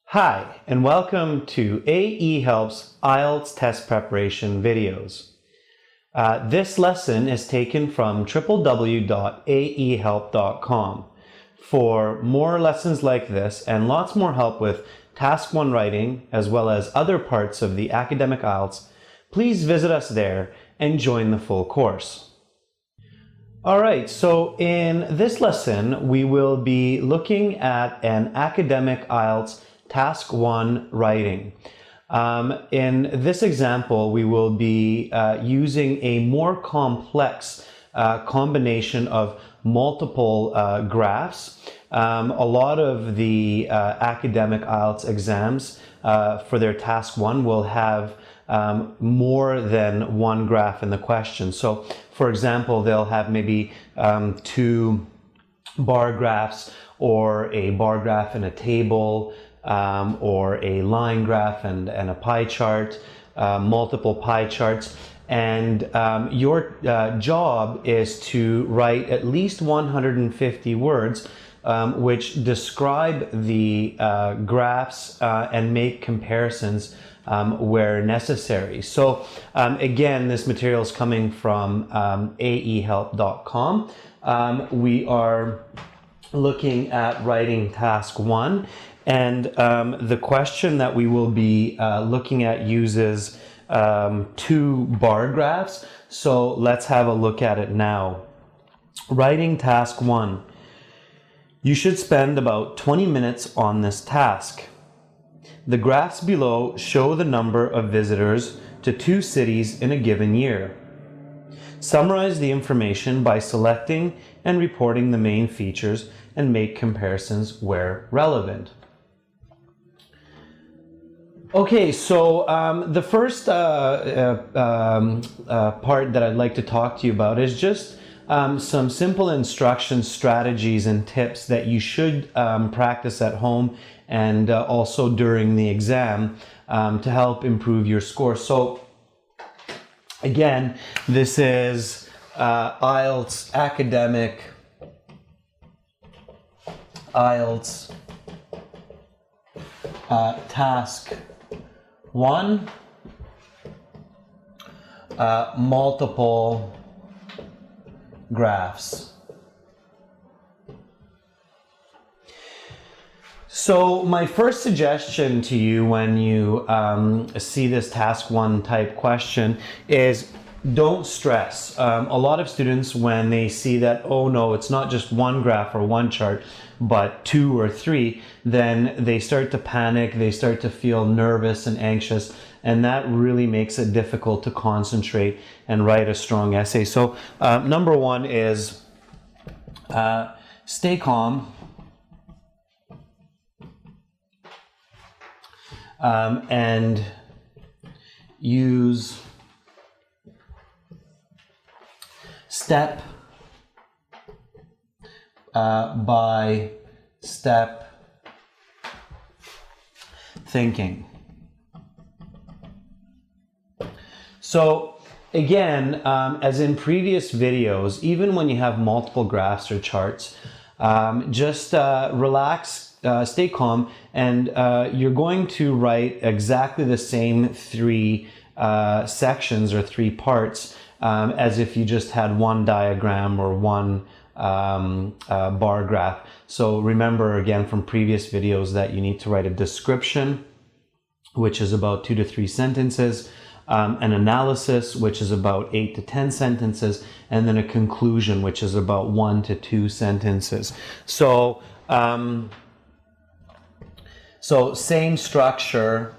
Hi, and welcome to AE Help's IELTS test preparation videos. This lesson is taken from www.aehelp.com. For more lessons like this and lots more help with Task 1 writing, as well as other parts of the academic IELTS, please visit us there and join the full course. Alright, so in this lesson, we will be looking at an academic IELTS Task 1 writing. In this example, we will be using a more complex combination of multiple graphs. A lot of the academic IELTS exams for their Task 1 will have more than one graph in the question. So, for example, they'll have maybe two bar graphs, or a bar graph and a table, or a line graph and a pie chart, multiple pie charts. And your job is to write at least 150 words which describe the graphs and make comparisons where necessary. So again, this material is coming from aehelp.com. We are looking at writing Task 1, and the question that we will be looking at uses two bar graphs. So let's have a look at it now. Writing Task 1. You should spend about 20 minutes on this task. The graphs below show the number of visitors to two cities in a given year. Summarize the information by selecting and reporting the main features and make comparisons where relevant. Okay, so the first part that I'd like to talk to you about is just some simple instructions, strategies, and tips that you should practice at home and also during the exam to help improve your score. So again, this is IELTS academic IELTS Task 1, multiple graphs. So my first suggestion to you when you see this Task 1 type question is don't stress. A lot of students, when they see that, oh no, it's not just one graph or one chart, but two or three, then they start to panic, they start to feel nervous and anxious, and that really makes it difficult to concentrate and write a strong essay. So number one is stay calm. And use step by step thinking. So again, as in previous videos, even when you have multiple graphs or charts, just relax, stay calm, and you're going to write exactly the same three sections or three parts as if you just had one diagram or one bar graph. So remember again from previous videos that you need to write a description, which is about 2 to 3 sentences, an analysis, which is about 8 to 10 sentences, and then a conclusion, which is about 1 to 2 sentences. So same structure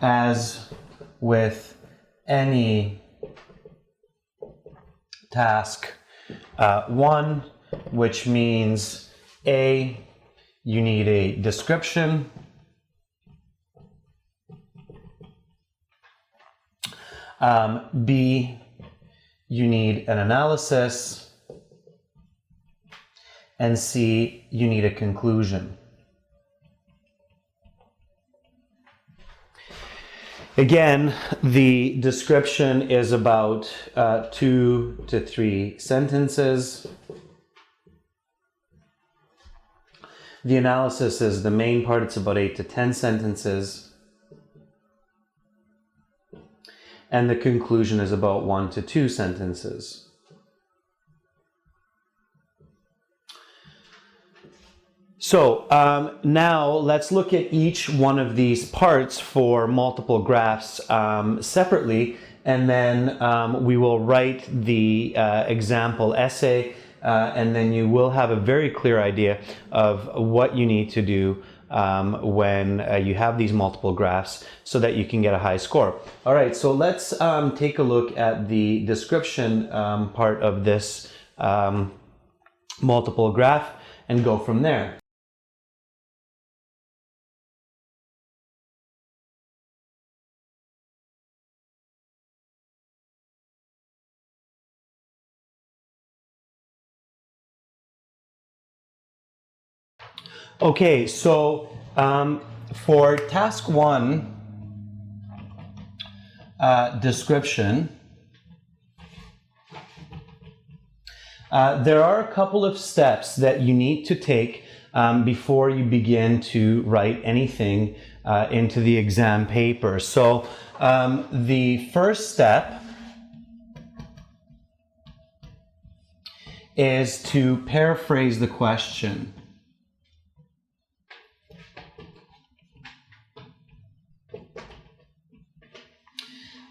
as with any Task 1, which means A, you need a description, B, you need an analysis, and C, you need a conclusion. Again, the description is about 2 to 3 sentences. The analysis is the main part. It's about 8 to 10 sentences. And the conclusion is about 1 to 2 sentences. So now let's look at each one of these parts for multiple graphs separately, and then we will write the example essay, and then you will have a very clear idea of what you need to do when you have these multiple graphs so that you can get a high score. All right, so let's take a look at the description part of this multiple graph and go from there. Okay, so for task 1 description, there are a couple of steps that you need to take before you begin to write anything into the exam paper. So the first step is to paraphrase the question.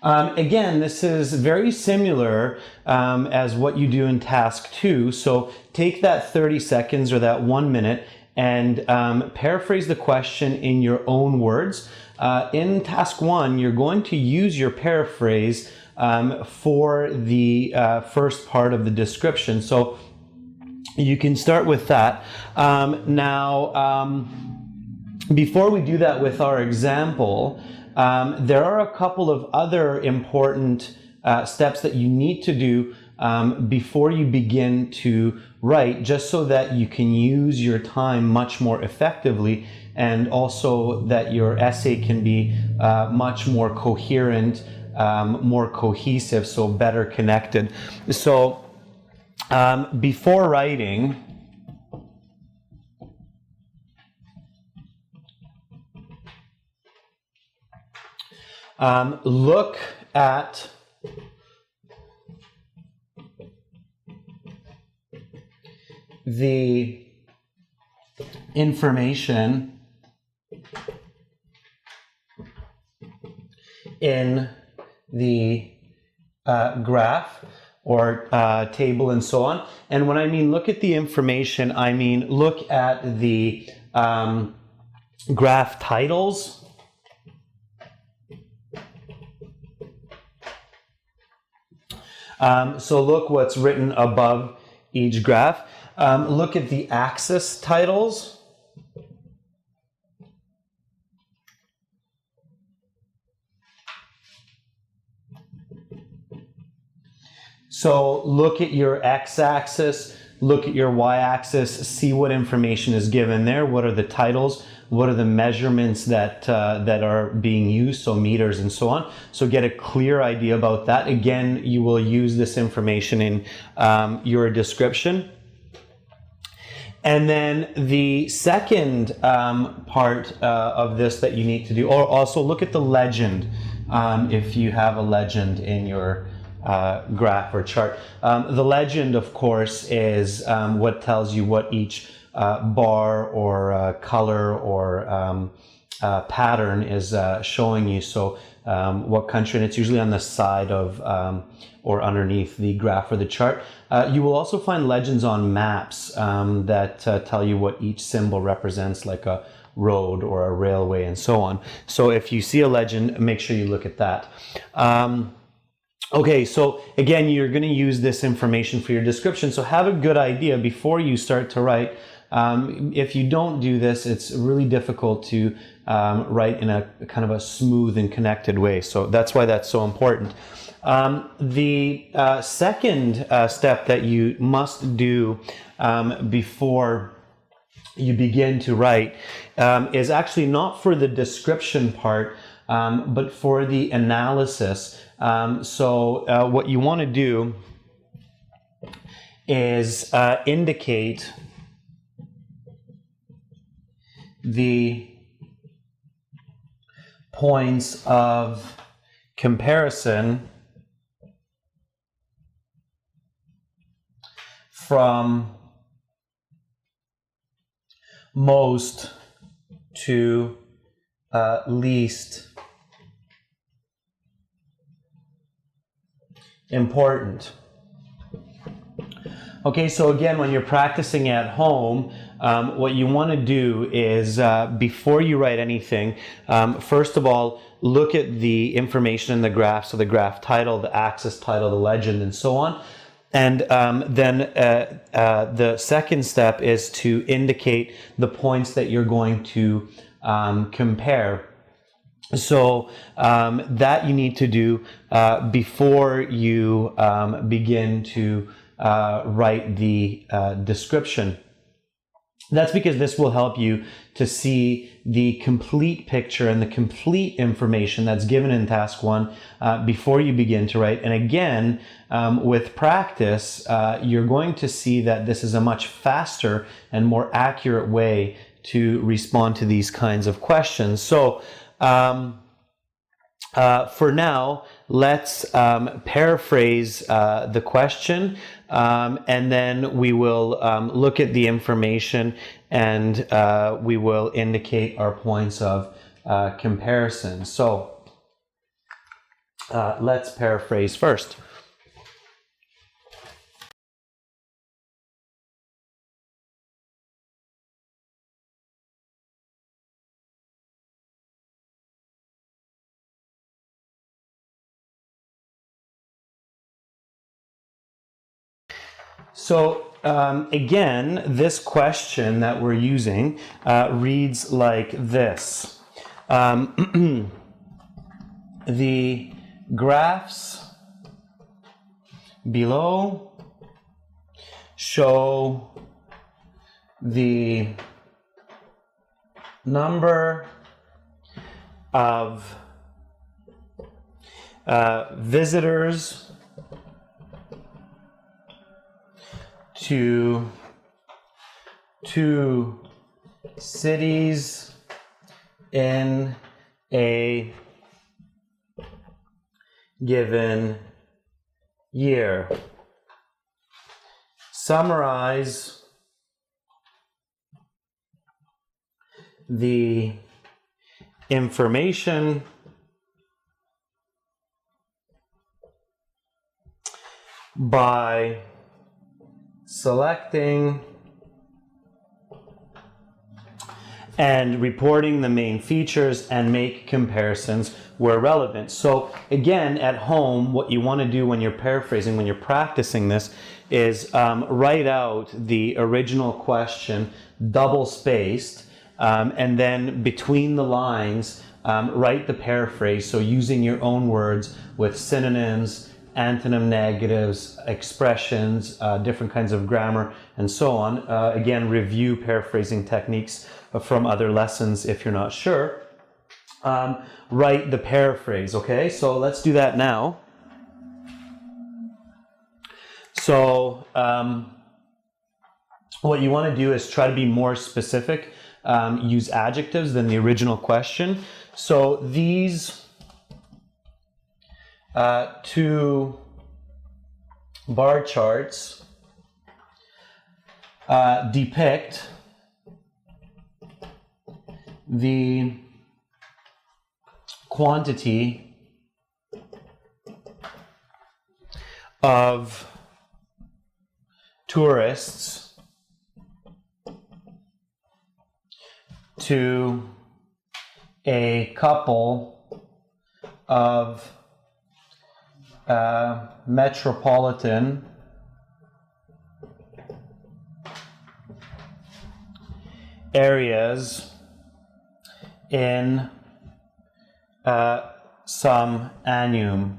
Again, this is very similar as what you do in task 2. So take that 30 seconds or that 1 minute and paraphrase the question in your own words. In task 1, you're going to use your paraphrase for the first part of the description. So you can start with that. Before we do that with our example, there are a couple of other important steps that you need to do before you begin to write, just so that you can use your time much more effectively, and also that your essay can be much more coherent, more cohesive, so better connected. So before writing, look at the information in the graph or table and so on. And when I mean look at the information, I mean look at the graph titles. So look what's written above each graph. Look at the axis titles. So look at your x-axis, look at your y-axis, see what information is given there. What are the titles? What are the measurements that are being used, so meters and so on. So get a clear idea about that. Again, you will use this information in your description. And then the second part of this that you need to do, or also look at the legend, if you have a legend in your graph or chart. The legend, of course, is what tells you what each bar or color or pattern is showing you. So what country, and it's usually on the side of or underneath the graph or the chart. You will also find legends on maps that tell you what each symbol represents, like a road or a railway and so on. So if you see a legend, make sure you look at that. Okay, so again, you're going to use this information for your description. So have a good idea before you start to write. If you don't do this, it's really difficult to write in a kind of a smooth and connected way. So that's why that's so important. The second step that you must do before you begin to write is actually not for the description part, but for the analysis. So what you want to do is indicate the points of comparison from most to least important. Okay, so again, when you're practicing at home, what you want to do is, before you write anything, first of all, look at the information in the graph, so the graph title, the axis title, the legend, and so on. And then the second step is to indicate the points that you're going to compare. So that you need to do before you begin to write the description. That's because this will help you to see the complete picture and the complete information that's given in task 1 before you begin to write. And again, with practice, you're going to see that this is a much faster and more accurate way to respond to these kinds of questions. So for now, let's paraphrase the question, and then we will look at the information, and we will indicate our points of comparison. So let's paraphrase first. So again, this question that we're using reads like this. The graphs below show the number of visitors to two cities in a given year. Summarize the information by selecting and reporting the main features and make comparisons where relevant. So again, at home, what you want to do when you're paraphrasing, when you're practicing this, is write out the original question double spaced, and then between the lines, write the paraphrase, so using your own words with synonyms, antonym negatives, expressions, different kinds of grammar, and so on. Again, review paraphrasing techniques from other lessons if you're not sure. Write the paraphrase, okay? So let's do that now. So what you want to do is try to be more specific, use adjectives than the original question. So these two bar charts depict the quantity of tourists to a couple of metropolitan areas in some annum.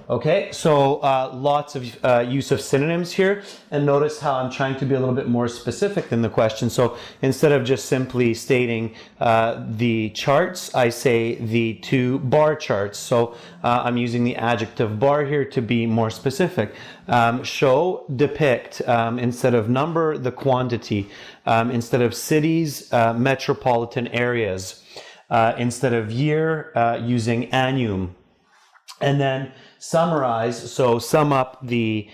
Okay, so lots of use of synonyms here, and notice how I'm trying to be a little bit more specific than the question. So instead of just simply stating the charts, I say the two bar charts. So I'm using the adjective bar here to be more specific. Show, depict, instead of number, the quantity. Instead of cities, metropolitan areas. Instead of year, using annum. And then summarize, so sum up the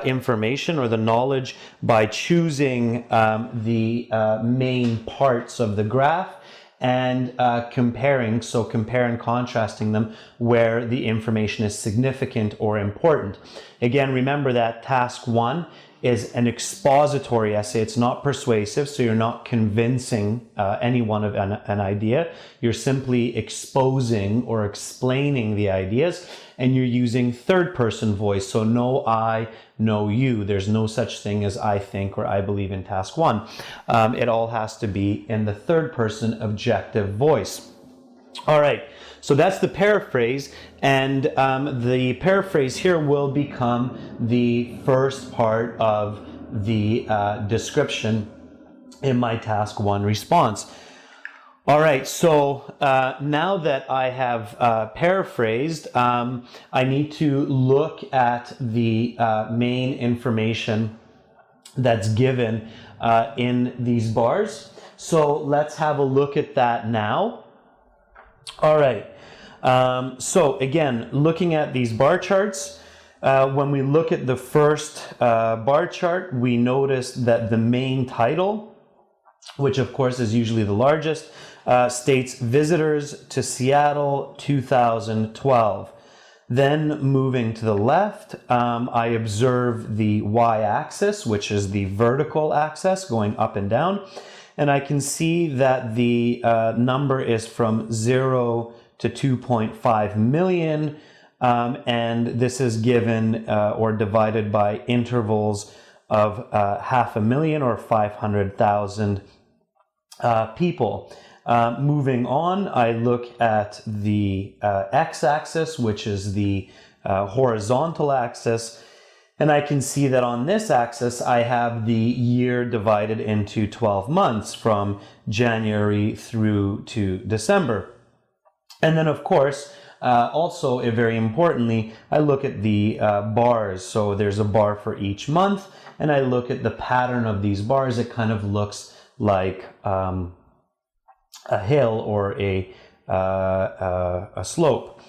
information or the knowledge by choosing the main parts of the graph and comparing, so compare and contrasting them where the information is significant or important. Again, remember that task 1 is an expository essay. It's not persuasive, so you're not convincing anyone of an idea. You're simply exposing or explaining the ideas, and you're using third-person voice. So no I, no you. There's no such thing as I think or I believe in task 1. It all has to be in the third-person objective voice. All right. So that's the paraphrase, and the paraphrase here will become the first part of the description in my task 1 response. All right, so now that I have paraphrased, I need to look at the main information that's given in these bars. So let's have a look at that now. All right. So again, looking at these bar charts, when we look at the first bar chart, we notice that the main title, which of course is usually the largest, states visitors to Seattle 2012. Then moving to the left, I observe the y-axis, which is the vertical axis going up and down. And I can see that the number is from 0 to 2.5 million, and this is given or divided by intervals of 500,000 or 500,000 people. Moving on, I look at the x-axis, which is the horizontal axis, and I can see that on this axis I have the year divided into 12 months from January through to December. And then, of course, also very importantly, I look at the bars. So there's a bar for each month, and I look at the pattern of these bars. It kind of looks like a hill or a slope.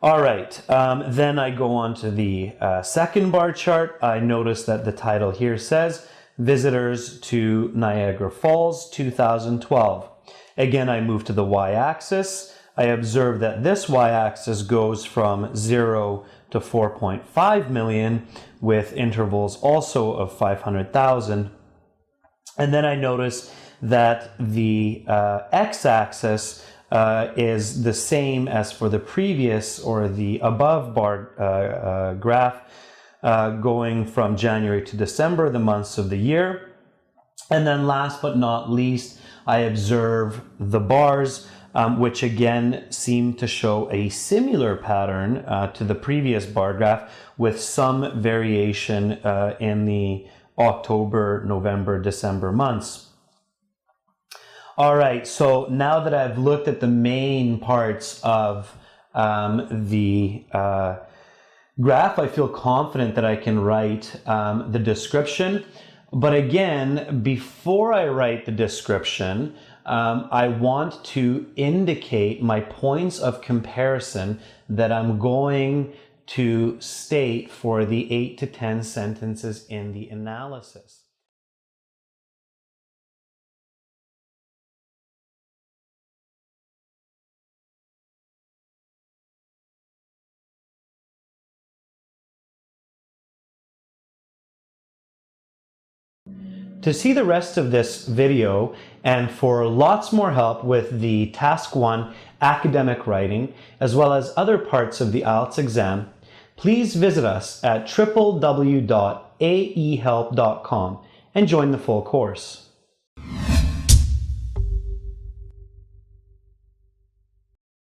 All right, then I go on to the second bar chart. I notice that the title here says Visitors to Niagara Falls 2012. Again, I move to the y-axis. I observe that this y-axis goes from 0 to 4.5 million with intervals also of 500,000. And then I notice that the x-axis is the same as for the previous or the above bar graph, going from January to December, the months of the year. And then last but not least, I observe the bars, which again seem to show a similar pattern to the previous bar graph with some variation in the October, November, December months. All right, so now that I've looked at the main parts of the graph, I feel confident that I can write the description. But again, before I write the description, I want to indicate my points of comparison that I'm going to state for the 8 to 10 sentences in the analysis. To see the rest of this video and for lots more help with the Task 1 academic writing, as well as other parts of the IELTS exam, please visit us at www.aehelp.com and join the full course.